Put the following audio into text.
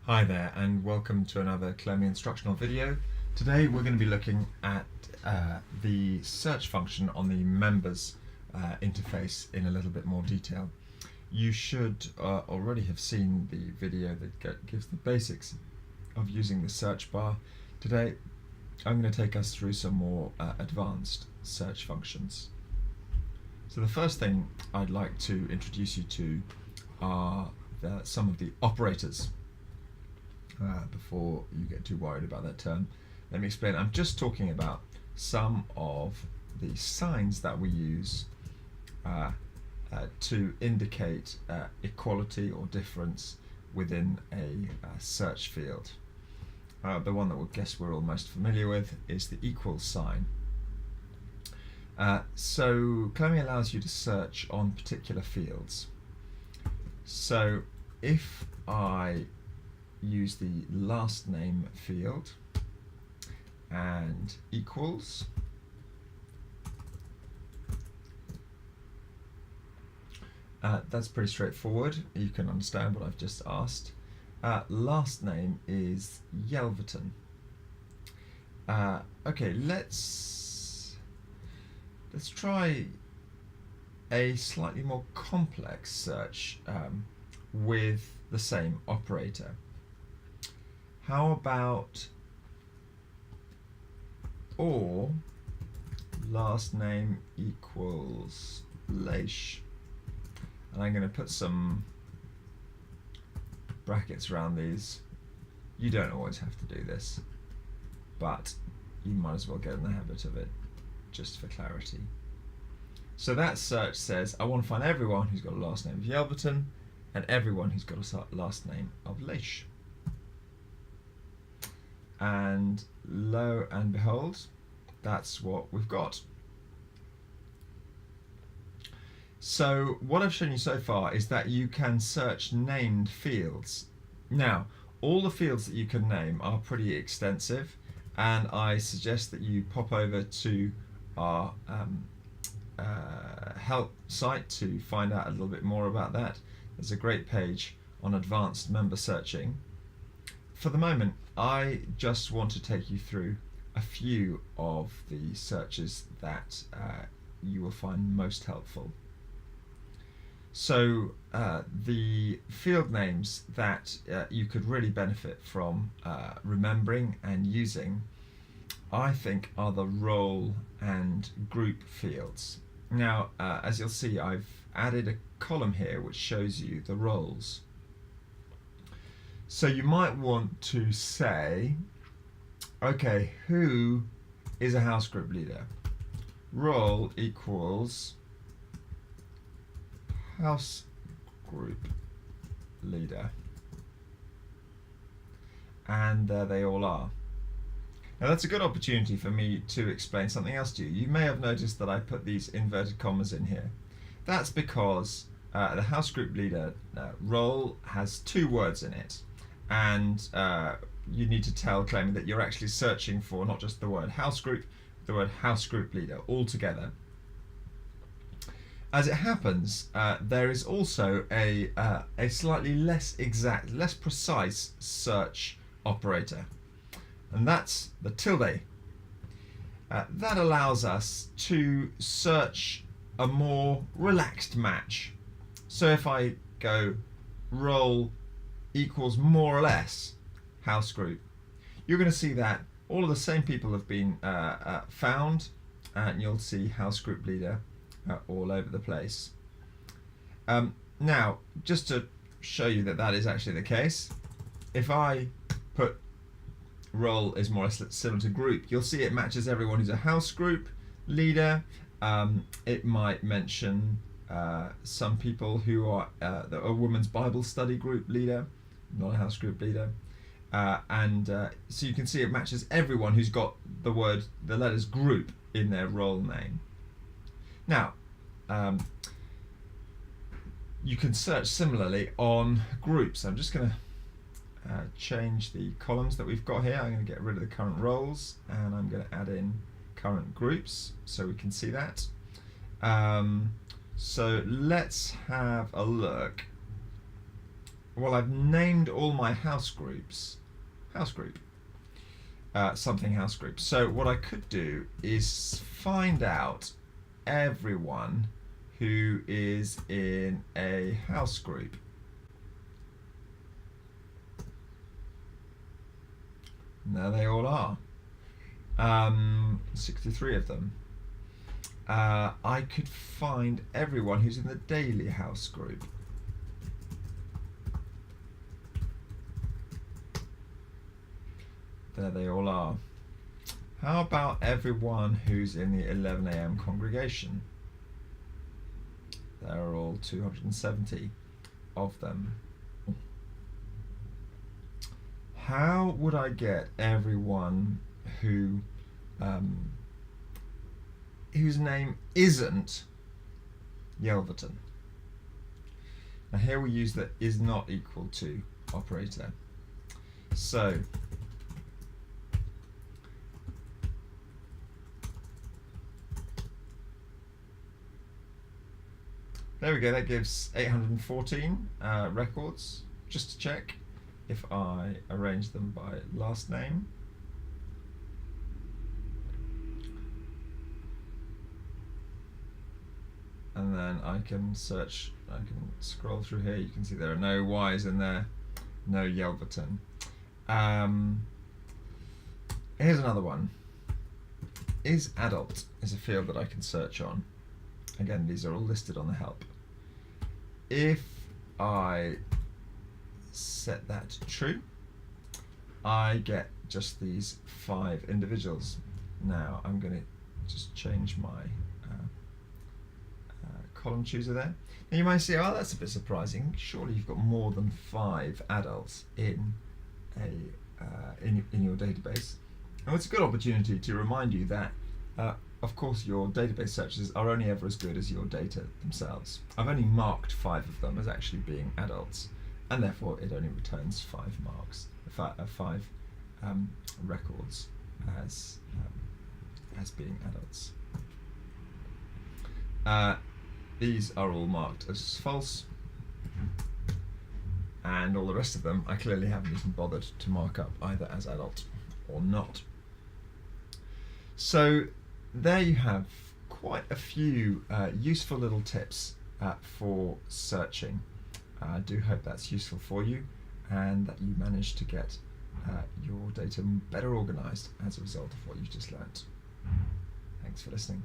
Hi there and welcome to another Klemi instructional video. Today we're going to be looking at the search function on the members interface in a little bit more detail. You should already have seen the video that gives the basics of using the search bar. Today I'm going to take us through some more advanced search functions. So the first thing I'd like to introduce you to are some of the operators. Before you get too worried about that term, let me explain. I'm just talking about some of the signs that we use to indicate equality or difference within a search field. The one that I guess we're all most familiar with is the equal sign. So Klemi allows you to search on particular fields. So if I use the last name field and equals, that's pretty straightforward. You can understand what I've just asked. Last name is Yelverton. Okay, let's try a slightly more complex search with the same operator. How about or last name equals Leish? And I'm going to put some brackets around these. You don't always have to do this, but you might as well get in the habit of it just for clarity. So that search says I want to find everyone who's got a last name of Yelverton and everyone who's got a last name of Leish. And lo and behold, that's what we've got. So what I've shown you so far is that you can search named fields. Now, all the fields that you can name are pretty extensive, and I suggest that you pop over to our help site to find out a little bit more about that. There's a great page on advanced member searching. For the moment, I just want to take you through a few of the searches that you will find most helpful. So the field names that you could really benefit from remembering and using, I think, are the role and group fields. Now, as you'll see, I've added a column here which shows you the roles. So you might want to say, okay, who is a house group leader? Role equals house group leader. And there they all are. Now that's a good opportunity for me to explain something else to you. You may have noticed that I put these inverted commas in here. That's because the house group leader role has two words in it. And you need to tell Klemi that you're actually searching for not just the word house group, the word house group leader all together. As it happens, there is also a slightly less exact, less precise search operator, and that's the tilde. That allows us to search a more relaxed match. So if I go role equals more or less house group, you're going to see that all of the same people have been found, and you'll see house group leader all over the place. Now, just to show you that that is actually the case, if I put role is more or less similar to group, you'll see it matches everyone who's a house group leader. It might mention some people who are a women's Bible study group leader, not a house group leader, so you can see it matches everyone who's got the letters group in their role name. Now, you can search similarly on groups. I'm just going to change the columns that we've got here. I'm going to get rid of the current roles and I'm going to add in current groups so we can see that. So let's have a look well, I've named all my house groups house group, something house group. So what I could do is find out everyone who is in a house group. And there they all are. 63 of them. I could find everyone who's in the daily house group. There they all are. How about everyone who's in the 11 a.m. congregation? There are all 270 of them. How would I get everyone who whose name isn't Yelverton? Now here we use the is not equal to operator. So there we go, that gives 814 records. Just to check, if I arrange them by last name, and then I can search, I can scroll through here, you can see there are no Y's in there, no Yelverton. Here's another one. Is adult is a field that I can search on. Again, these are all listed on the help. If I set that to true, I get just these 5 individuals. Now I'm going to just change my column chooser there. Now you might say, oh, that's a bit surprising. Surely you've got more than 5 adults in in your database. And it's a good opportunity to remind you that of course your database searches are only ever as good as your data themselves. I've only marked 5 of them as actually being adults, and therefore it only returns 5 marks, 5 records as being adults. These are all marked as false, and all the rest of them I clearly haven't even bothered to mark up either as adult or not. So there you have quite a few useful little tips for searching. I do hope that's useful for you and that you manage to get your data better organized as a result of what you've just learnt. Thanks for listening.